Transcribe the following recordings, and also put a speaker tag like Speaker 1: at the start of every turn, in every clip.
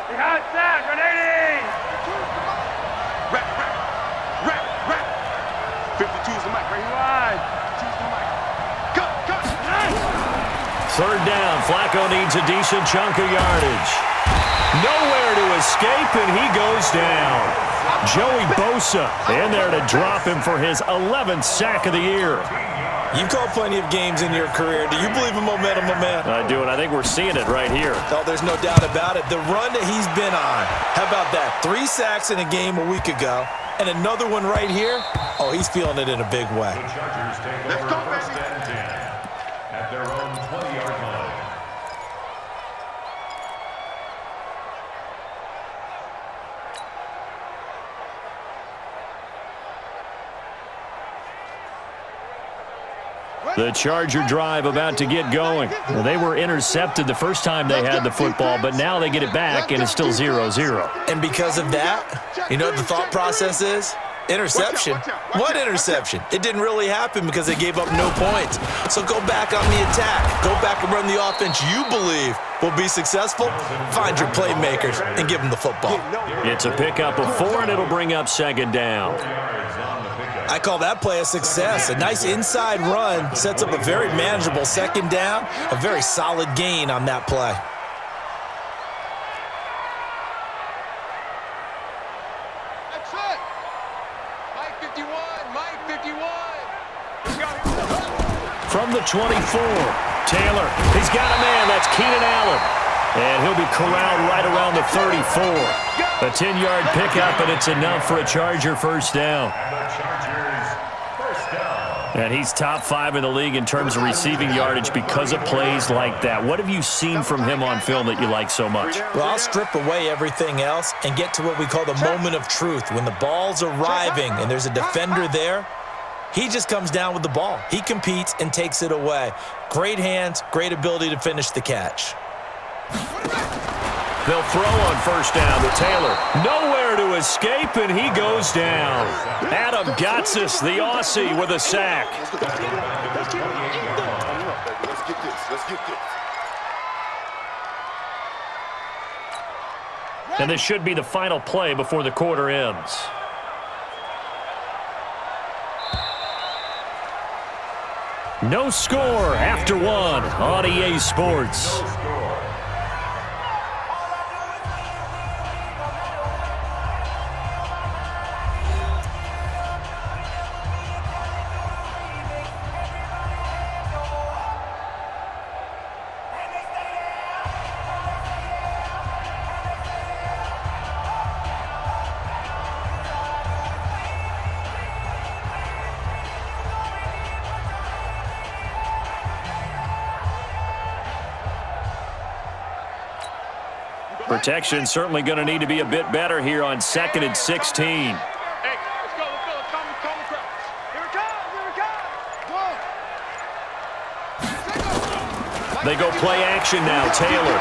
Speaker 1: Behind sack, grenade!
Speaker 2: Rap. 52's the mic right here.
Speaker 1: Wide.
Speaker 2: 52's the mic. Cut.
Speaker 3: Third down. Flacco needs a decent chunk of yardage. Nowhere to escape, and he goes down. Joey Bosa in there to drop him for his 11th sack of the year.
Speaker 4: You've called plenty of games in your career. Do you believe in momentum, my man?
Speaker 3: I do, and I think we're seeing it right here.
Speaker 4: Oh, there's no doubt about it. The run that he's been on. How about that? 3 sacks in a game a week ago, and another one right here. Oh, he's feeling it in a big way.
Speaker 5: The Chargers take over first and 10 at their own 20-yard line.
Speaker 3: The Charger drive about to get going. Well, they were intercepted the first time they had the football, but now they get it back, and it's still 0-0.
Speaker 4: And because of that, you know what the thought process is? Interception. What interception? It didn't really happen because they gave up no points. So go back on the attack. Go back and run the offense you believe will be successful. Find your playmakers and give them the football.
Speaker 3: It's a pickup of 4, and it'll bring up second down.
Speaker 4: I call that play a success. A nice inside run sets up a very manageable second down. A very solid gain on that play.
Speaker 2: That's it. Mike 51.
Speaker 3: From the 24, Taylor. He's got a man. That's Keenan Allen. And he'll be corralled right around the 34. A 10-yard pickup, and it's enough for a Charger first down. And he's top 5 in the league in terms of receiving yardage because of plays like that. What have you seen from him on film that you like so much?
Speaker 4: Well, I'll strip away everything else and get to what we call the moment of truth. When the ball's arriving and there's a defender there, he just comes down with the ball. He competes and takes it away. Great hands, great ability to finish the catch.
Speaker 3: They'll throw on first down to Taylor. Nowhere to escape, and he goes down. Adam Gotsis, the Aussie, with a sack.
Speaker 2: Let's get this.
Speaker 3: And this should be the final play before the quarter ends. No score after 1 on EA Sports. Protection certainly going to need to be a bit better here on 2nd and 16.
Speaker 1: Hey, let's go. Come across. Here it comes.
Speaker 3: They go play action now. Taylor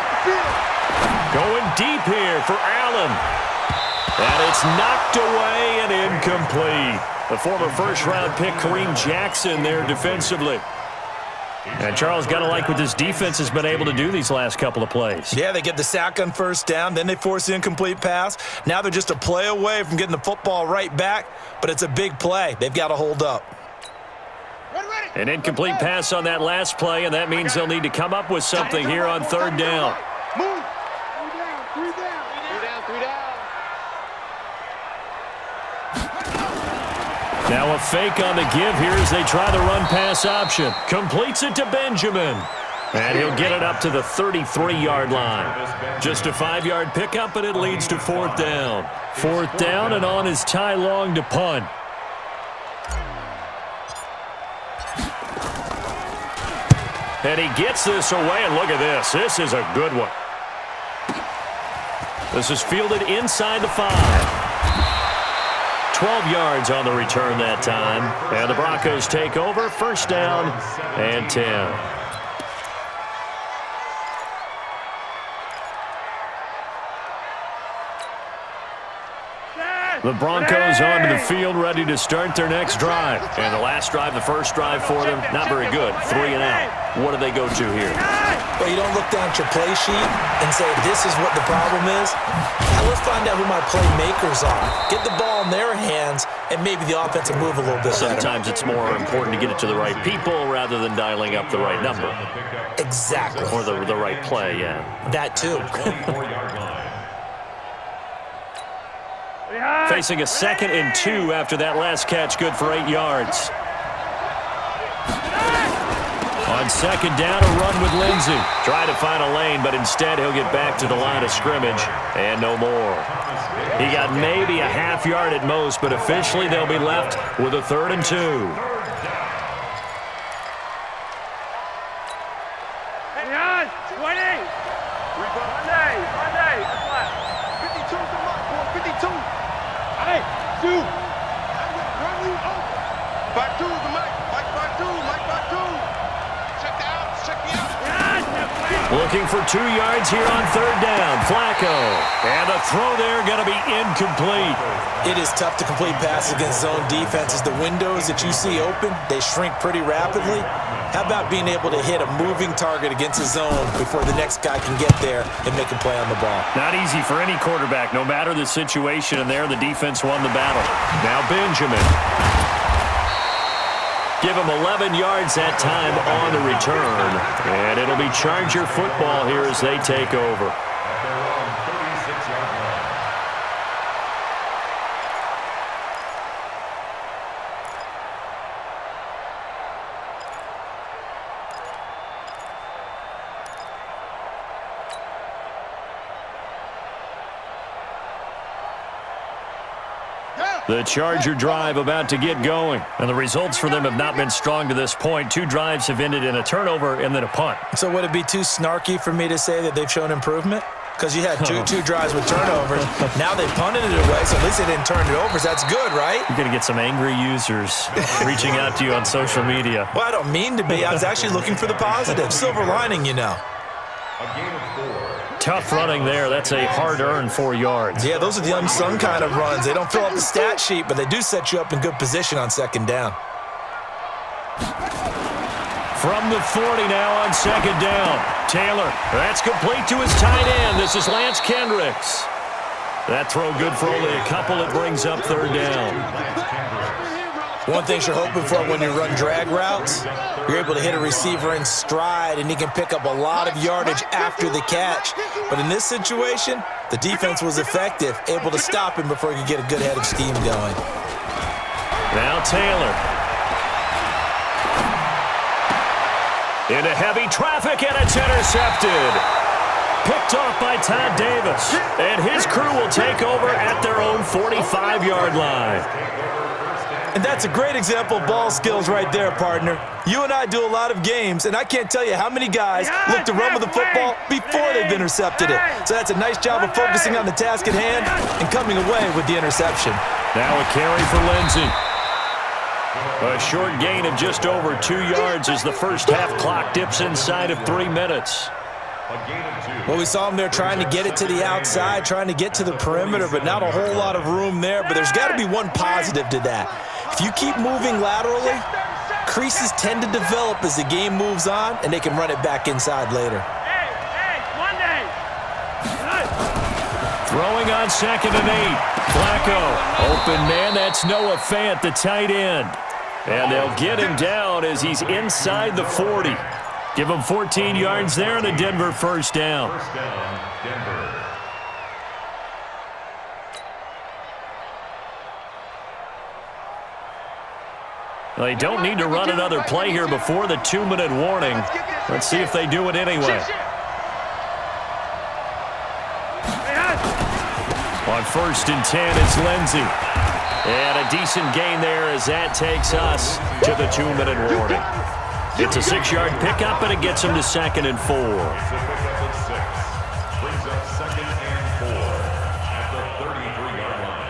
Speaker 3: going deep here for Allen. And it's knocked away and incomplete. The former first-round pick Kareem Jackson there defensively. And Charles, got to like what this defense has been able to do these last couple of plays.
Speaker 4: Yeah, they get the sack on first down, then they force the incomplete pass. Now they're just a play away from getting the football right back, but it's a big play. They've got to hold up.
Speaker 3: An incomplete pass on that last play, and that means they'll need to come up with something here on third down.
Speaker 1: Move. 3 down.
Speaker 3: Now a fake on the give here as they try the run-pass option. Completes it to Benjamin. And he'll get it up to the 33-yard line. Just a 5-yard pickup, and it leads to 4th down. 4th down, and on is Ty Long to punt. And he gets this away, and look at this. This is a good one. This is fielded inside the 5. 12 yards on the return that time. And the Broncos take over, first down and 10. The Broncos onto the field, ready to start their next drive. And the last drive, the first drive for them, not very good. 3 and out. What do they go to here?
Speaker 4: But you don't look down at your play sheet and say, this is what the problem is. Now let's find out who my playmakers are. Get the ball in their hands, and maybe the offense will move a little bit better.
Speaker 3: Sometimes it's more important to get it to the right people rather than dialing up the right number.
Speaker 4: Exactly.
Speaker 3: Or the right play, yeah.
Speaker 4: That too.
Speaker 3: Facing a 2nd and 2 after that last catch, good for 8 yards. On 2nd down, a run with Lindsey. Try to find a lane, but instead he'll get back to the line of scrimmage and no more. He got maybe a half yard at most, but officially they'll be left with a 3rd and 2.
Speaker 1: Hey, on, 20. Monday, that's left.
Speaker 2: 52 is the mark, boy. 52.
Speaker 1: Hey, 2.
Speaker 2: Run you over. 52 is the mic. Mike 52. Mike 52. Check the outs. Check the outs.
Speaker 3: Looking for 2 yards here on 3rd down. Flacco. And the throw there going to be incomplete.
Speaker 4: It is tough to complete passes against zone defenses. The windows that you see open, they shrink pretty rapidly. How about being able to hit a moving target against a zone before the next guy can get there and make a play on the ball?
Speaker 3: Not easy for any quarterback, no matter the situation, and there the defense won the battle. Now Benjamin. Give him 11 yards that time on the return. And it'll be Charger football here as they take over. The Charger drive about to get going. And the results for them have not been strong to this point. 2 drives have ended in a turnover and then a punt.
Speaker 4: So would it be too snarky for me to say that they've shown improvement? Because you had two drives with turnovers. Now they punted it away, so at least they didn't turn it over. So that's good, right?
Speaker 3: You're going to get some angry users reaching out to you on social media.
Speaker 4: Well, I don't mean to be. I was actually looking for the positive. Silver lining, you know.
Speaker 5: A gain of 4.
Speaker 3: Tough running there. That's a hard-earned 4 yards.
Speaker 4: Yeah, those are the unsung kind of runs. They don't fill up the stat sheet, but they do set you up in good position on 2nd down.
Speaker 3: From the 40 now on 2nd down. Taylor, that's complete to his tight end. This is Lance Kendricks. That throw good for only a couple. It brings up 3rd down.
Speaker 4: One thing you're hoping for when you run drag routes, you're able to hit a receiver in stride, and he can pick up a lot of yardage after the catch. But in this situation, the defense was effective, able to stop him before he could get a good head of steam going.
Speaker 3: Now Taylor. Into heavy traffic, and it's intercepted. Picked off by Todd Davis. And his crew will take over at their own 45-yard line.
Speaker 4: And that's a great example of ball skills right there, partner. You and I do a lot of games, and I can't tell you how many guys look to run with the football before they've intercepted it. So that's a nice job of focusing on the task at hand and coming away with the interception.
Speaker 3: Now a carry for Lindsey. A short gain of just over 2 yards as the first half clock dips inside of 3 minutes.
Speaker 4: Well, we saw him there trying to get it to the outside, trying to get to the perimeter, but not a whole lot of room there. But there's got to be one positive to that. If you keep moving laterally, creases tend to develop as the game moves on, and they can run it back inside later.
Speaker 3: Throwing on 2nd and 8. Flacco. Open man, that's Noah Fant, the tight end. And they'll get him down as he's inside the 40. Give him 14 yards there and a Denver 1st down.
Speaker 5: First down, Denver.
Speaker 3: They don't need to run another play here before the 2-minute warning. Let's see if they do it anyway. On 1st and 10, it's Lindsey. And a decent gain there as that takes us to the 2-minute warning. It's a 6-yard pickup, and it gets him to 2nd and 4.
Speaker 5: Brings up 2nd and 4 at the 33-yard line.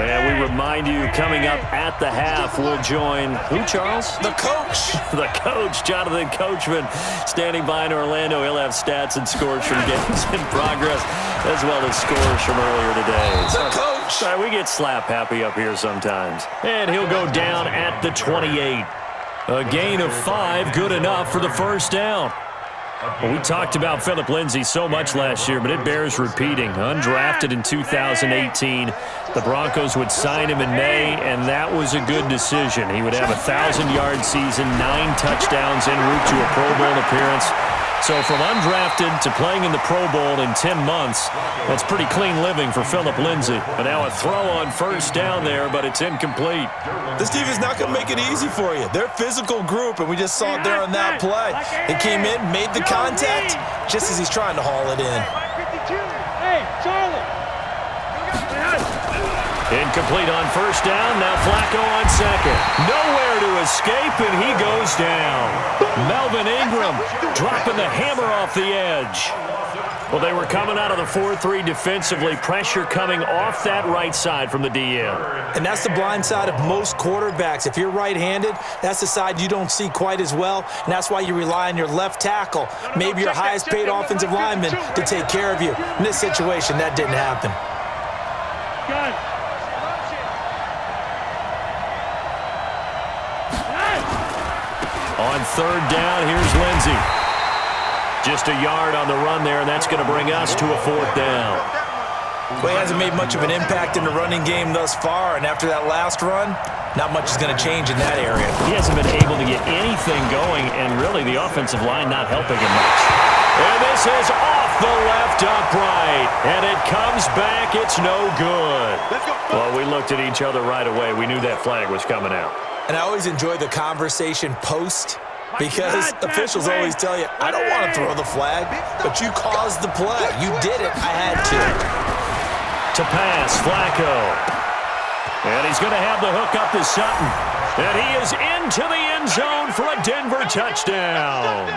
Speaker 3: And we remind you, coming up at the half, we'll join who, Charles?
Speaker 4: The coach.
Speaker 3: The coach, Jonathan Coachman, standing by in Orlando. He'll have stats and scores from games in progress, as well as scores from earlier today.
Speaker 4: The coach.
Speaker 3: We get slap happy up here sometimes. And he'll go down at the 28. A gain of 5, good enough for the first down. Well, we talked about Philip Lindsay so much last year, but it bears repeating. Undrafted in 2018, the Broncos would sign him in May, and that was a good decision. He would have a 1,000-yard season, 9 touchdowns en route to a Pro Bowl appearance. So from undrafted to playing in the Pro Bowl in 10 months, that's pretty clean living for Philip Lindsay. But now a throw on first down there, but it's incomplete.
Speaker 4: This team is not going to make it easy for you. They're a physical group, and we just saw it there on that play. They came in, made the contact, just as he's trying to haul it in.
Speaker 1: Hey, Charlie.
Speaker 3: Incomplete on first down. Now Flacco on second. Nowhere to escape, and he goes down. Melvin Ingram dropping the hammer off the edge. Well, they were coming out of the 4-3 defensively. Pressure coming off that right side from the DN.
Speaker 4: And that's the blind side of most quarterbacks. If you're right-handed, that's the side you don't see quite as well, and that's why you rely on your left tackle, maybe your highest-paid offensive lineman, to take care of you. In this situation, that didn't happen.
Speaker 3: On third down, here's Lindsay. Just a yard on the run there, and that's going to bring us to a fourth down.
Speaker 4: Well, he hasn't made much of an impact in the running game thus far, and after that last run, not much is going to change in that area.
Speaker 3: He hasn't been able to get anything going, and really the offensive line not helping him much. And this is off the left upright, and it comes back. It's no good. Well, we looked at each other right away. We knew that flag was coming out.
Speaker 4: And I always enjoy the conversation post, because officials always tell you, I don't want to throw the flag, but you caused the play. You did it. I had to.
Speaker 3: To pass, Flacco. And he's going to have the hook up to Sutton. And he is into the end zone for a Denver touchdown.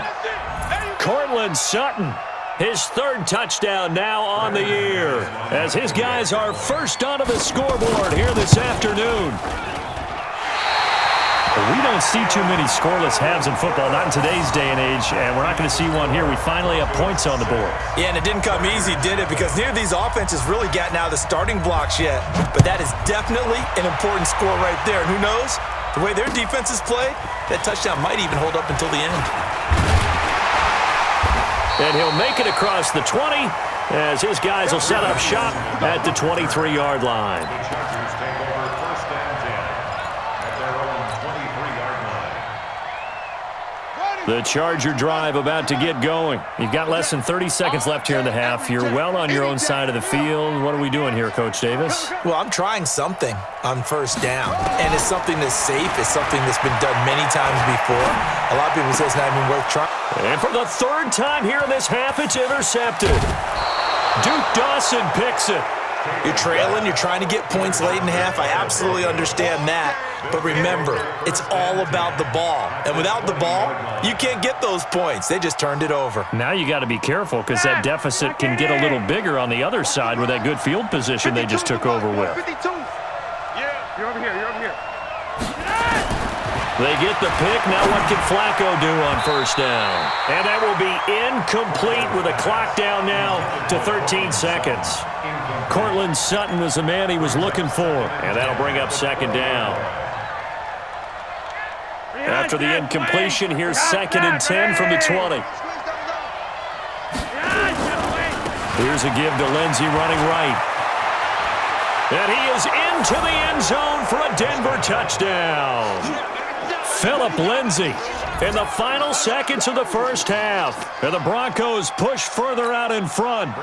Speaker 3: Cortland Sutton, his third touchdown now on the year, as his guys are first onto the scoreboard here this afternoon. We don't see too many scoreless halves in football, not in today's day and age, and we're not going to see one here. We finally have points on the board.
Speaker 4: Yeah, and it didn't come easy, did it? Because neither of these offenses really gotten out of the starting blocks yet. But that is definitely an important score right there. And who knows? The way their defenses play, that touchdown might even hold up until the end.
Speaker 3: And he'll make it across the 20 as his guys will set up shop at the 23-yard line. The Charger drive about to get going. You've got less than 30 seconds left here in the half. You're well on your own side of the field. What are we doing here, Coach Davis?
Speaker 4: Well, I'm trying something on first down. And it's something that's safe. It's something that's been done many times before. A lot of people say it's not even worth trying.
Speaker 3: And for the third time here in this half, it's intercepted. Duke Dawson picks it.
Speaker 4: You're trailing. You're trying to get points late in the half. I absolutely understand that. But remember, it's all about the ball. And without the ball, you can't get those points. They just turned it over.
Speaker 3: Now you got to be careful because that deficit can get a little bigger on the other side with that good field position they just took over with.
Speaker 2: 52. Yeah, you're over here. You're over here.
Speaker 3: They get the pick. Now what can Flacco do on first down? And that will be incomplete with a clock down now to 13 seconds. Cortland Sutton was the man he was looking for, and that'll bring up second down. After the incompletion, here's second and 10 from the 20. Here's a give to Lindsay running right. And he is into the end zone for a Denver touchdown. Philip Lindsay in the final seconds of the first half. And the Broncos push further out in front.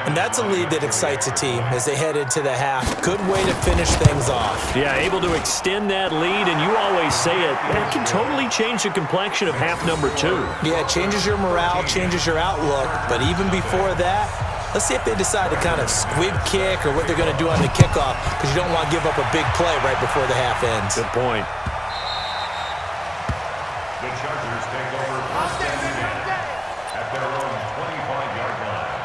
Speaker 4: And that's a lead that excites a team as they head into the half. Good way to finish things off.
Speaker 3: Yeah, able to extend that lead, and you always say it, that can totally change the complexion of half number 2.
Speaker 4: Yeah, it changes your morale, changes your outlook. But even before that, let's see if they decide to kind of squib kick or what they're going to do on the kickoff, because you don't want to give up a big play right before the half ends.
Speaker 3: Good point.
Speaker 5: The Chargers take over first and 10 at their own 25-yard line.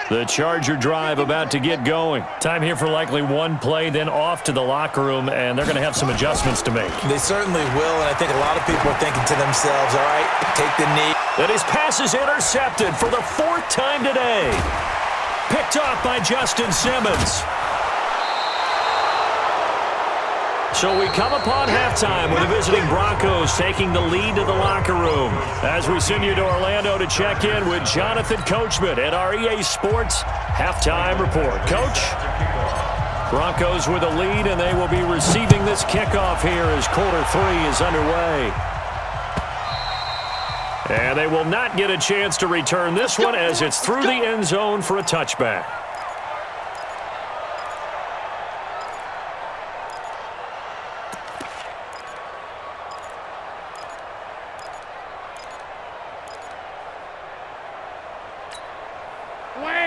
Speaker 3: The Charger drive about to get going. Time here for likely one play, then off to the locker room, and they're going to have some adjustments to make.
Speaker 4: They certainly will, and I think a lot of people are thinking to themselves, all right, take the knee.
Speaker 3: And his pass is intercepted for the 4th time today. Picked off by Justin Simmons. So we come upon halftime with the visiting Broncos taking the lead to the locker room. As we send you to Orlando to check in with Jonathan Coachman at our EA Sports Halftime Report. Coach? Broncos with a lead, and they will be receiving this kickoff here as quarter 3 is underway. And they will not get a chance to return this one as it's through the end zone for a touchback.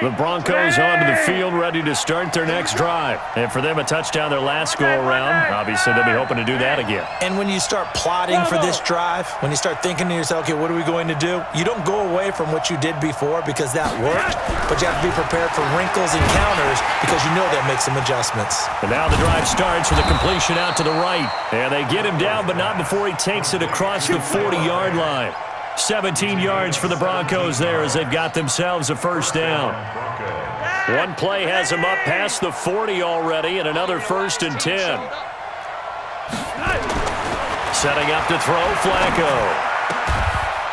Speaker 3: The Broncos onto the field, ready to start their next drive. And for them, a touchdown their last go-around. Obviously, they'll be hoping to do that again.
Speaker 4: And when you start plotting for this drive, when you start thinking to yourself, okay, what are we going to do? You don't go away from what you did before because that worked, but you have to be prepared for wrinkles and counters because you know they'll make some adjustments.
Speaker 3: And now the drive starts with a completion out to the right. And they get him down, but not before he takes it across the 40-yard line. 17 yards for the Broncos there as they've got themselves a first down. One play has them up past the 40 already, and another 1st and 10. Setting up to throw, Flacco.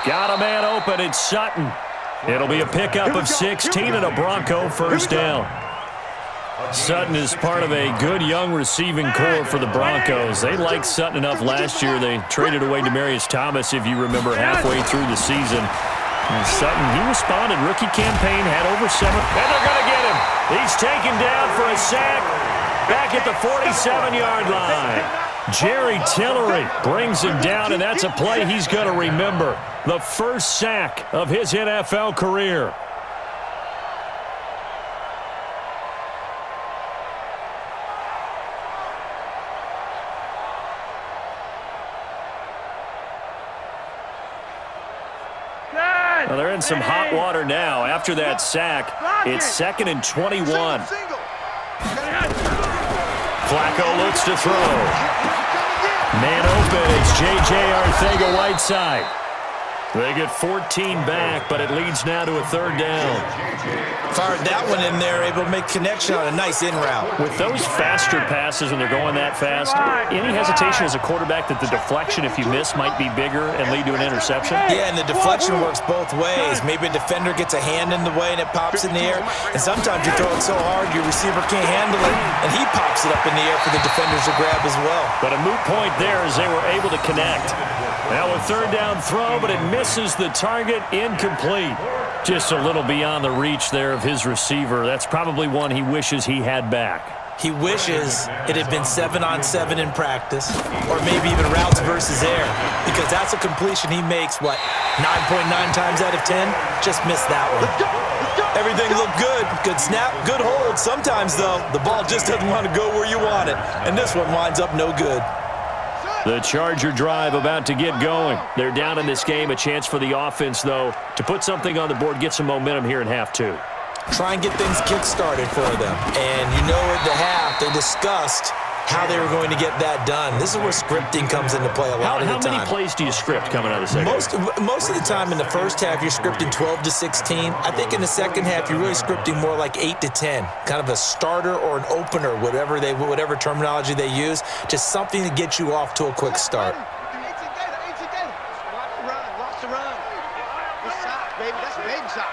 Speaker 3: Got a man open, it's Sutton. It'll be a pickup of 16 and a Bronco first down. Sutton is part of a good young receiving core for the Broncos. They liked Sutton enough last year. They traded away Demaryius Thomas, if you remember, halfway through the season. And Sutton, he responded. Rookie campaign, had over 7. And they're going to get him. He's taken down for a sack back at the 47-yard line. Jerry Tillery brings him down, and that's a play he's going to remember. The first sack of his NFL career. Well, they're in some hot water now. After that sack, it's 2nd and 21. Flacco looks to throw. Man open, it's J.J. Arcega-Whiteside. They get 14 back, but it leads now to a 3rd down.
Speaker 4: Fired that one in there, able to make connection on a nice in route.
Speaker 3: With those faster passes when they're going that fast, any hesitation as a quarterback that the deflection, if you miss, might be bigger and lead to an interception?
Speaker 4: Yeah, and the deflection works both ways. Maybe a defender gets a hand in the way and it pops in the air, and sometimes you throw it so hard your receiver can't handle it, and he pops it up in the air for the defenders to grab as well.
Speaker 3: But a moot point there as they were able to connect. Now a 3rd down throw, but it misses the target, incomplete. Just a little beyond the reach there of his receiver. That's probably one he wishes he had back.
Speaker 4: He wishes it had been 7-on-7 in practice, or maybe even routes versus air, because that's a completion he makes, 9.9 times out of 10? Just missed that one. Everything looked good. Good snap, good hold. Sometimes, though, the ball just doesn't want to go where you want it, and this one winds up no good.
Speaker 3: The Charger drive about to get going. They're down in this game. A chance for the offense, though, to put something on the board, get some momentum here in half 2.
Speaker 4: Try and get things kick-started for them. And you know at the half, they discussed how they were going to get that done. This is where scripting comes into play a lot of the time.
Speaker 3: How many plays do you script coming out of the second half?
Speaker 4: Most of the time in the first half, you're scripting 12 to 16. I think in the second half, you're really scripting more like 8 to 10. Kind of a starter or an opener, whatever terminology they use. Just something to get you off to a quick start.
Speaker 2: Lots to run. Good side, baby. That's a baby side.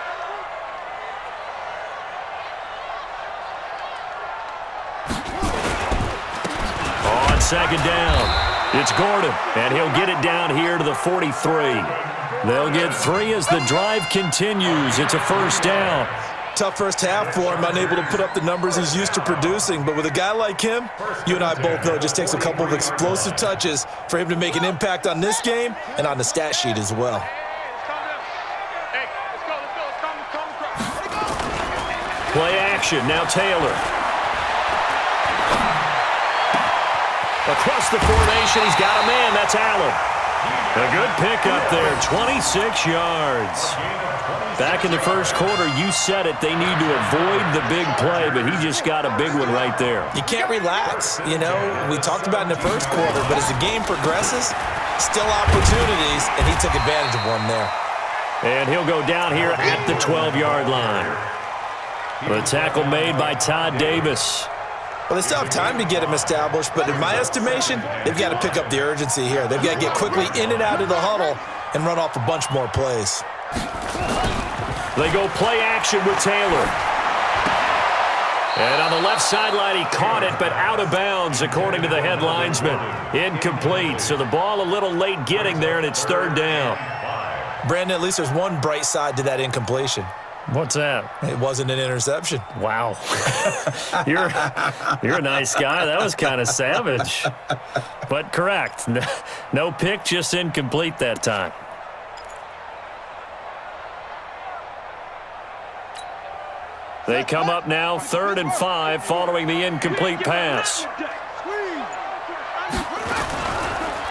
Speaker 3: On 2nd down, it's Gordon, and he'll get it down here to the 43. They'll get 3 as the drive continues. It's a first down.
Speaker 4: Tough first half for him, unable to put up the numbers he's used to producing. But with a guy like him, you and I both know it just takes a couple of explosive touches for him to make an impact on this game and on the stat sheet as well.
Speaker 3: Play action, now Taylor. Across the formation, he's got a man. That's Allen. A good pickup there, 26 yards. Back in the first quarter, you said it, they need to avoid the big play, but he just got a big one right there.
Speaker 4: You can't relax. You know, we talked about in the first quarter, but as the game progresses, still opportunities, and he took advantage of one there.
Speaker 3: And he'll go down here at the 12-yard line. The tackle made by Todd Davis.
Speaker 4: Well, they still have time to get him established, but in my estimation, they've got to pick up the urgency here. They've got to get quickly in and out of the huddle and run off a bunch more plays.
Speaker 3: They go play action with Taylor. And on the left sideline, he caught it, but out of bounds, according to the head linesman. Incomplete, so the ball a little late getting there, and it's third down.
Speaker 4: Brandon, at least there's one bright side to that incompletion.
Speaker 3: What's that?
Speaker 4: It wasn't an interception.
Speaker 3: Wow. You're a nice guy. That was kind of savage. But correct. No pick, just incomplete that time. They come up now 3rd and 5 following the incomplete pass.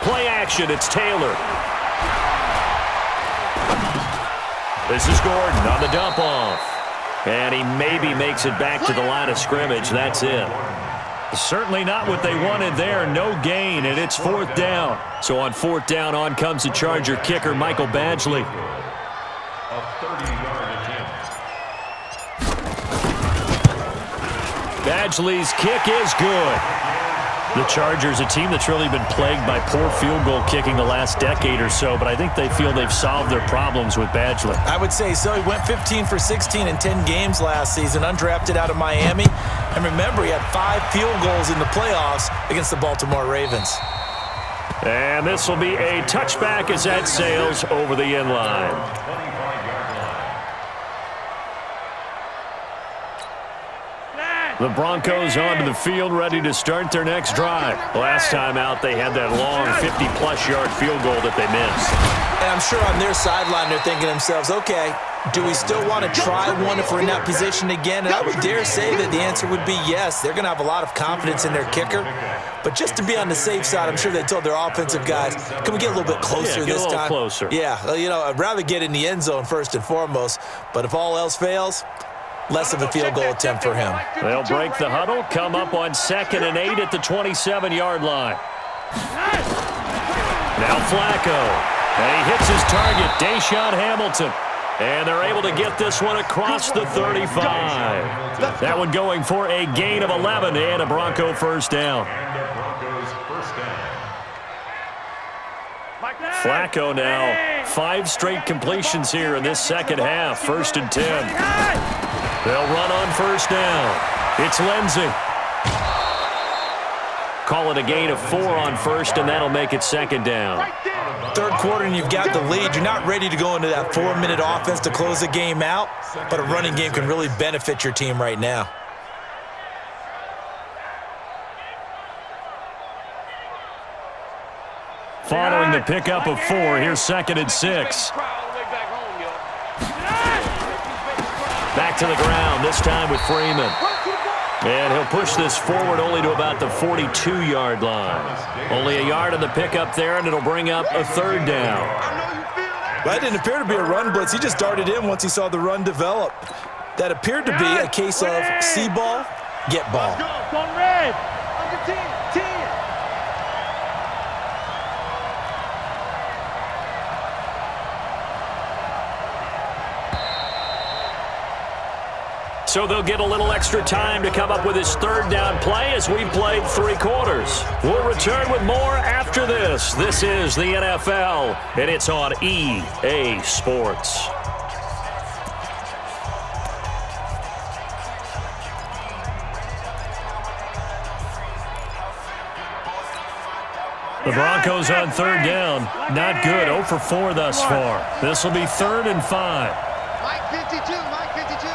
Speaker 3: Play action, it's Taylor. This is Gordon on the dump off. And he maybe makes it back to the line of scrimmage. That's it. Certainly not what they wanted there. No gain, and it's 4th down. So on 4th down, on comes the Charger kicker, Michael Badgley.
Speaker 5: A 30-yard attempt.
Speaker 3: Badgley's kick is good. The Chargers, a team that's really been plagued by poor field goal kicking the last decade or so, but I think they feel they've solved their problems with Badgley.
Speaker 4: I would say so. He went 15 for 16 in 10 games last season, undrafted out of Miami. And remember, he had 5 field goals in the playoffs against the Baltimore Ravens.
Speaker 3: And this will be a touchback as that sails over the end line. The Broncos onto the field, ready to start their next drive. Last time out, they had that long 50-plus yard field goal that they missed.
Speaker 4: And I'm sure on their sideline, they're thinking to themselves, okay, do we still want to try one if we're in that position again? And I would dare say that the answer would be yes. They're going to have a lot of confidence in their kicker. But just to be on the safe side, I'm sure they told their offensive guys, can we get a little bit closer this time?
Speaker 3: Get a little closer.
Speaker 4: Yeah, you know, I'd rather get in the end zone first and foremost. But if all else fails, less of a field goal attempt for him.
Speaker 3: They'll break the huddle, come up on 2nd and 8 at the 27-yard line. Now Flacco. And he hits his target, Deshaun Hamilton. And they're able to get this one across the 35. That one going for a gain of 11 and a Bronco first down. Flacco now 5 straight completions here in this second half. 1st and 10. They'll run on first down. It's Lindsey. Call it a gain of 4 on first, and that'll make it 2nd down.
Speaker 4: Third quarter, and you've got the lead. You're not ready to go into that 4-minute offense to close the game out, but a running game can really benefit your team right now.
Speaker 3: Following the pickup of 4, here's 2nd and 6. Back to the ground, this time with Freeman. And he'll push this forward only to about the 42-yard line. Only a yard on the pickup there, and it'll bring up a 3rd down.
Speaker 4: That didn't appear to be a run blitz. He just darted in once he saw the run develop. That appeared to be a case of see ball, get ball.
Speaker 1: On red. Under 10.
Speaker 3: So they'll get a little extra time to come up with his 3rd down play as we've played 3 quarters. We'll return with more after this. This is the NFL, and it's on EA Sports. The Broncos on 3rd down. Not good. 0 for 4 thus far. This will be 3rd and 5.
Speaker 2: Mike 52, Mike 52.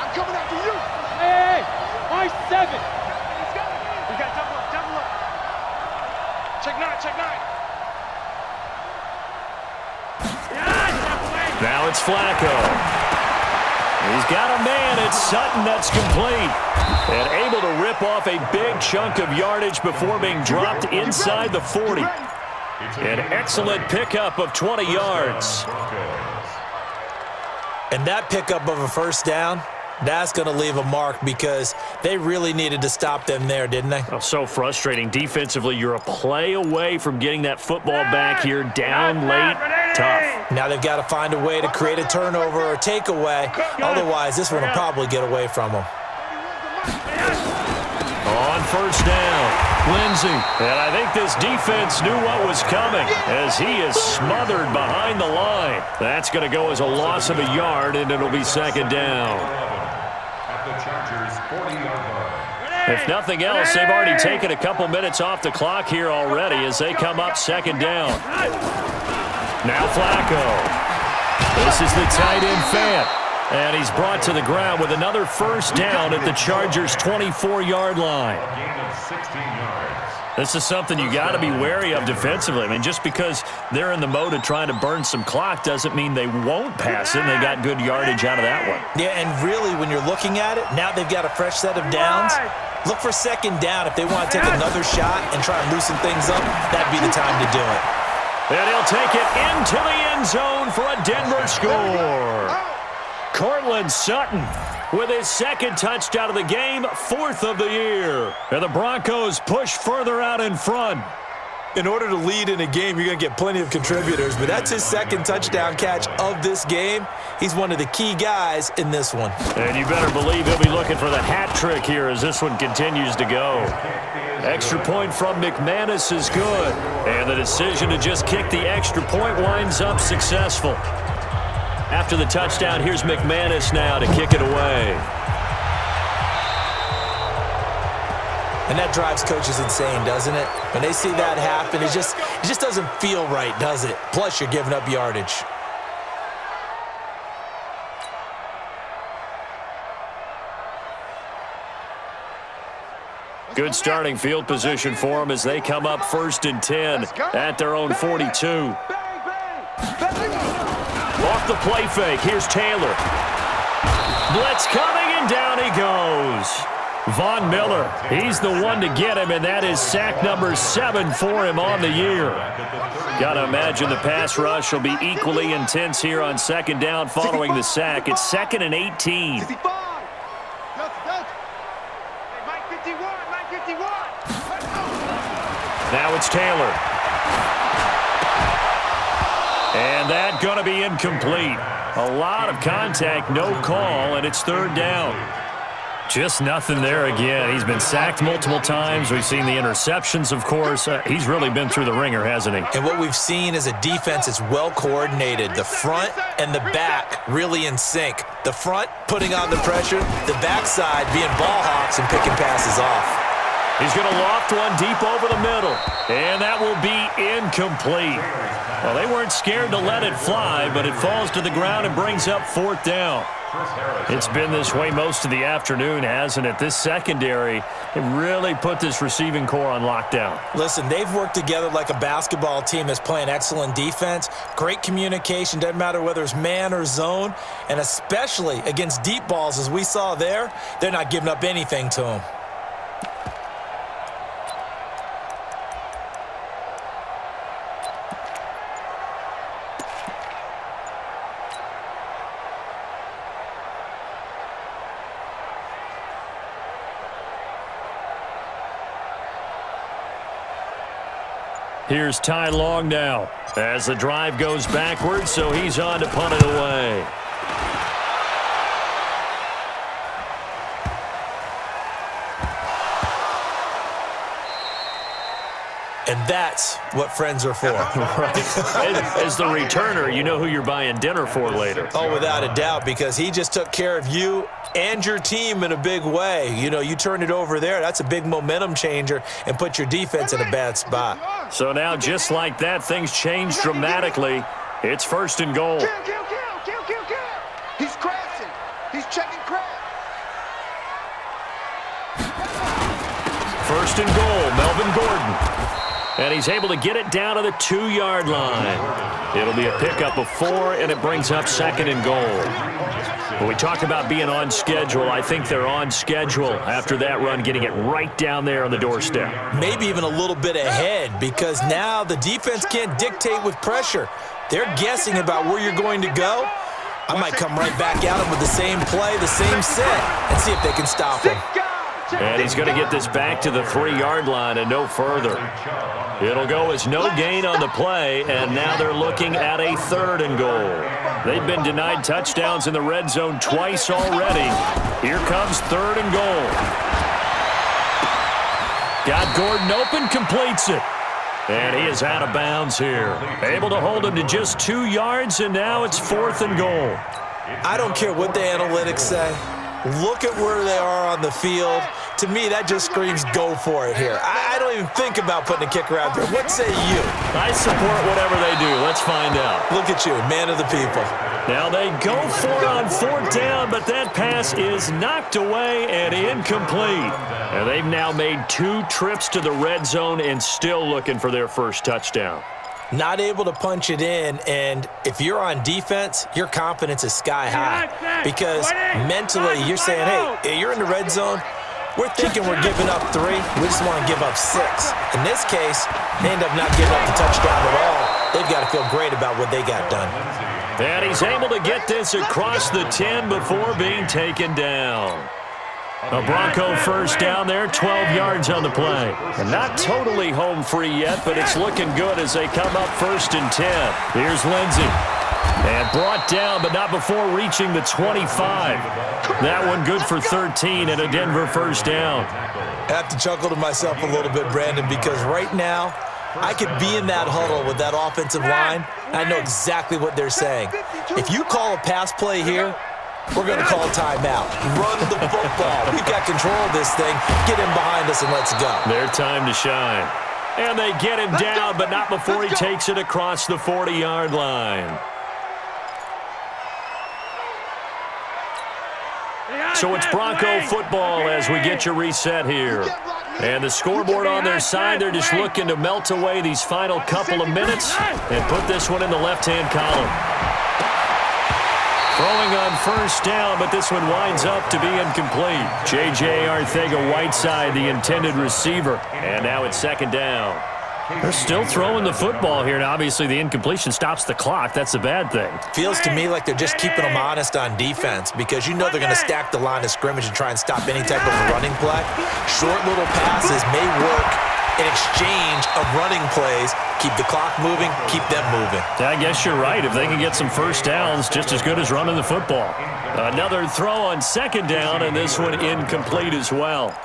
Speaker 2: I'm coming after you.
Speaker 1: Hey, Mike 7. Let's go. We got double up. Check 9.
Speaker 3: Now it's Flacco. He's got a man. It's Sutton that's complete. And able to rip off a big chunk of yardage before being dropped inside the 40. An excellent pickup of 20 yards.
Speaker 4: And that pickup of a 1st down, that's going to leave a mark because they really needed to stop them there, didn't they?
Speaker 3: Oh, so frustrating. Defensively, you're a play away from getting that football back here down late. Tough.
Speaker 4: Now they've got to find a way to create a turnover or takeaway. Otherwise, this one will probably get away from them.
Speaker 3: On first down, Lindsey. And I think this defense knew what was coming as he is smothered behind the line. That's going to go as a loss of a yard, and it'll be second down.
Speaker 5: At the Chargers' 40-yard line.
Speaker 3: If nothing else, they've already taken a couple minutes off the clock here already as they come up second down. Now Flacco. This is the tight end Fant. And he's brought to the ground with another first down at the Chargers' 24-yard line.
Speaker 5: A gain of 16 yards.
Speaker 3: This is something you got to be wary of defensively. I mean, just because they're in the mode of trying to burn some clock doesn't mean they won't pass it, and they got good yardage out of that one.
Speaker 4: Yeah, and really, when you're looking at it, now they've got a fresh set of downs. Look for second down if they want to take another shot and try and loosen things up. That'd be the time to do it.
Speaker 3: And he'll take it into the end zone for a Denver score. Cortland Sutton with his second touchdown of the game, fourth of the year. And the Broncos push further out in front.
Speaker 4: In order to lead in a game, you're going to get plenty of contributors, but that's his second touchdown catch of this game. He's one of the key guys in this one.
Speaker 3: And you better believe he'll be looking for the hat trick here as this one continues to go. Extra point from McManus is good. And the decision to just kick the extra point winds up successful. After the touchdown, here's McManus now to kick it away.
Speaker 4: And that drives coaches insane, doesn't it? When they see that happen, it just doesn't feel right, does it? Plus, you're giving up yardage.
Speaker 3: Good starting field position for them as they come up 1st and 10 at their own 42. Off the play fake, here's Taylor. Blitz coming, and down he goes. Von Miller, he's the one to get him, and that is sack number 7 for him on the year. Got to imagine the pass rush will be equally intense here on second down following the sack. It's 2nd and 18. Now it's Taylor. And that going to be incomplete. A lot of contact, no call, and it's 3rd down. Just nothing there again. He's been sacked multiple times. We've seen the interceptions, of course. He's really been through the ringer, hasn't he?
Speaker 4: And what we've seen is a defense that's well coordinated. The front and the back really in sync. The front putting on the pressure, the backside being ball hawks and picking passes off.
Speaker 3: He's going to loft one deep over the middle, and that will be incomplete. Well, they weren't scared to let it fly, but it falls to the ground and brings up 4th down. It's been this way most of the afternoon, hasn't it? This secondary, it really put this receiving core on lockdown.
Speaker 4: Listen, they've worked together like a basketball team that's playing excellent defense, great communication, doesn't matter whether it's man or zone, and especially against deep balls, as we saw there, they're not giving up anything to them.
Speaker 3: Here's Ty Long now as the drive goes backwards, so he's on to punt it away.
Speaker 4: And that's what friends are for.
Speaker 3: Right. As the returner, you know who you're buying dinner for later.
Speaker 4: Oh, without a doubt, because he just took care of you and your team in a big way. You know, you turn it over there, that's a big momentum changer and put your defense in a bad spot.
Speaker 3: So now, just like that, things change dramatically. It's 1st and goal.
Speaker 2: Kill. He's crashing. He's checking crash.
Speaker 3: 1st and goal, Melvin Gordon. And he's able to get it down to the 2-yard line. It'll be a pickup of 4, and it brings up 2nd and goal. When we talk about being on schedule, I think they're on schedule after that run, getting it right down there on the doorstep.
Speaker 4: Maybe even a little bit ahead, because now the defense can't dictate with pressure. They're guessing about where you're going to go. I might come right back at them with the same play, the same set, and see if they can stop them.
Speaker 3: And he's going to get this back to the 3-yard line and no further. It'll go as no gain on the play, and now they're looking at a 3rd and goal. They've been denied touchdowns in the red zone twice already. Here comes 3rd and goal. Got Gordon open, completes it. And he is out of bounds here. Able to hold him to just 2 yards, and now it's 4th and goal.
Speaker 4: I don't care what the analytics say. Look at where they are on the field. To me, that just screams go for it here. I don't even think about putting a kicker out there. What say you?
Speaker 3: I support whatever they do. Let's find out.
Speaker 4: Look at you, man of the people.
Speaker 3: Now they go for it on 4th down, but that pass is knocked away and incomplete. And they've now made 2 trips to the red zone and still looking for their first touchdown.
Speaker 4: Not able to punch it in, and if you're on defense, your confidence is sky high. Because mentally, you're saying, hey, you're in the red zone. We're thinking we're giving up 3. We just want to give up 6. In this case, they end up not giving up the touchdown at all. They've got to feel great about what they got done.
Speaker 3: And he's able to get this across the 10 before being taken down. A Bronco first down there, 12 yards on the play. And not totally home free yet, but it's looking good as they come up 1st and 10. Here's Lindsey. And brought down, but not before reaching the 25. That one good for 13 and a Denver first down.
Speaker 4: I have to chuckle to myself a little bit, Brandon, because right now, I could be in that huddle with that offensive line. I know exactly what they're saying. If you call a pass play here, we're going to call timeout. Run the football. We've got control of this thing. Get him behind us and let's go.
Speaker 3: Their time to shine. And they get him down, but not before he takes it across the 40-yard line. So it's Bronco football as we get you reset here. And the scoreboard on their side, they're just looking to melt away these final couple of minutes and put this one in the left-hand column. Throwing on first down, but this one winds up to be incomplete. J.J. Arcega-Whiteside, the intended receiver. And now it's 2nd down. They're still throwing the football here, and obviously the incompletion stops the clock. That's a bad thing.
Speaker 4: Feels to me like they're just keeping them honest on defense because you know they're going to stack the line of scrimmage and try and stop any type of a running play. Short little passes may work in exchange of running plays. Keep the clock moving, keep them moving.
Speaker 3: I guess you're right. If they can get some first downs, just as good as running the football. Another throw on 2nd down, and this one incomplete as well.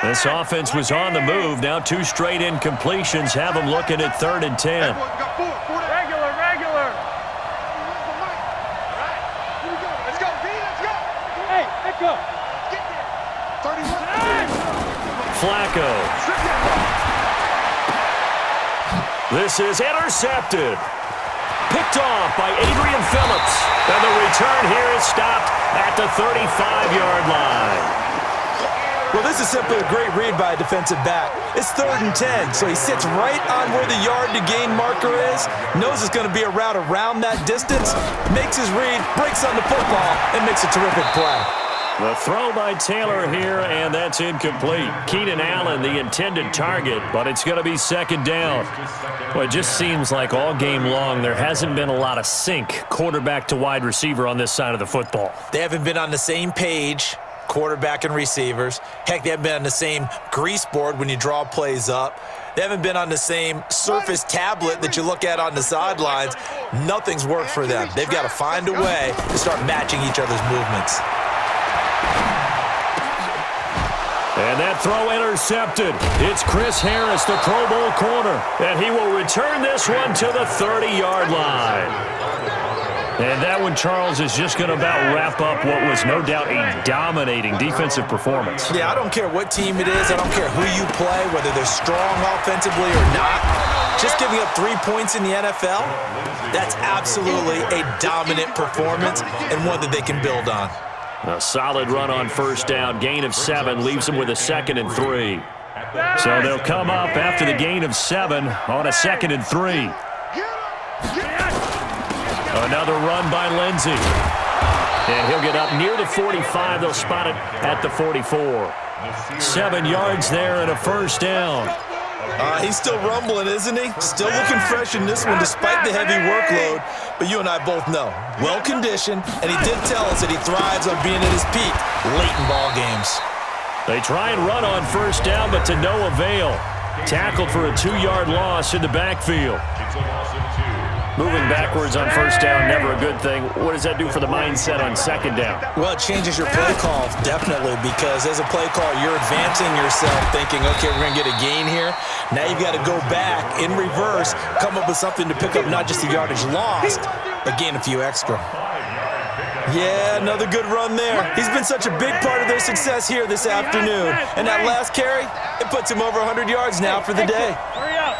Speaker 3: This offense was on the move. Now 2 straight incompletions have them looking at 3rd and 10.
Speaker 1: Regular. Let's go, B, let's go. Hey, let's go. Get there. 31.
Speaker 3: Flacco. This is intercepted. Picked off by Adrian Phillips. And the return here is stopped at the 35-yard line.
Speaker 4: Well, this is simply a great read by a defensive back. It's 3rd and 10, so he sits right on where the yard-to-gain marker is, knows it's going to be a route around that distance, makes his read, breaks on the football, and makes a terrific play.
Speaker 3: The throw by Taylor here, and that's incomplete. Keenan Allen, the intended target, but it's going to be 2nd down. Well, it just seems like all game long there hasn't been a lot of sync quarterback to wide receiver on this side of the football.
Speaker 4: They haven't been on the same page, quarterback and receivers. Heck, they haven't been on the same grease board when you draw plays up. They haven't been on the same surface tablet that you look at on the sidelines. Nothing's worked for them. They've got to find a way to start matching each other's movements.
Speaker 3: And that throw intercepted. It's Chris Harris, the Pro Bowl corner. And he will return this one to the 30-yard line. And that one, Charles, is just going to about wrap up what was no doubt a dominating defensive performance.
Speaker 4: Yeah, I don't care what team it is. I don't care who you play, whether they're strong offensively or not. Just giving up 3 points in the NFL, that's absolutely a dominant performance and one that they can build on.
Speaker 3: A solid run on first down. Gain of 7 leaves them with a 2nd and 3. So they'll come up after the gain of 7 on a 2nd and 3. Another run by Lindsey. And he'll get up near the 45. They'll spot it at the 44. 7 yards there and a first down.
Speaker 4: He's still rumbling, isn't he? Still looking fresh in this one despite the heavy workload. But you and I both know, well-conditioned, and he did tell us that he thrives on being at his peak late in ball games.
Speaker 3: They try and run on first down, but to no avail. Tackled for a 2-yard loss in the backfield.
Speaker 5: It's a loss of 2.
Speaker 3: Moving backwards on first down, never a good thing. What does that do for the mindset on second down?
Speaker 4: Well, it changes your play call, definitely, because as a play call, you're advancing yourself thinking, okay, we're going to get a gain here. Now you've got to go back in reverse, come up with something to pick up not just the yardage lost, but gain a few extra. Yeah, another good run there. He's been such a big part of their success here this afternoon. And that last carry, it puts him over 100 yards now for the day.
Speaker 1: Hurry up.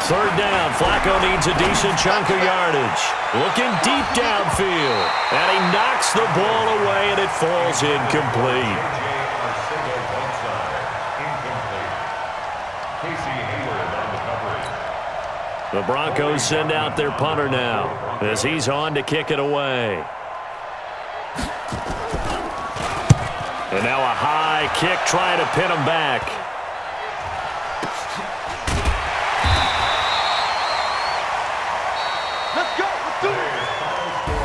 Speaker 3: Third down, Flacco needs a decent chunk of yardage. Looking deep downfield, and he knocks the ball away, and it falls incomplete. The Broncos send out their punter now, as he's on to kick it away. And now a high kick trying to pin him back.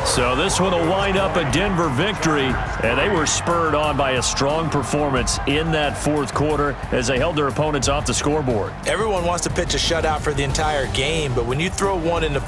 Speaker 3: So this one will wind up a Denver victory, and they were spurred on by a strong performance in that fourth quarter as they held their opponents off the scoreboard.
Speaker 4: Everyone wants to pitch a shutout for the entire game, but when you throw one in the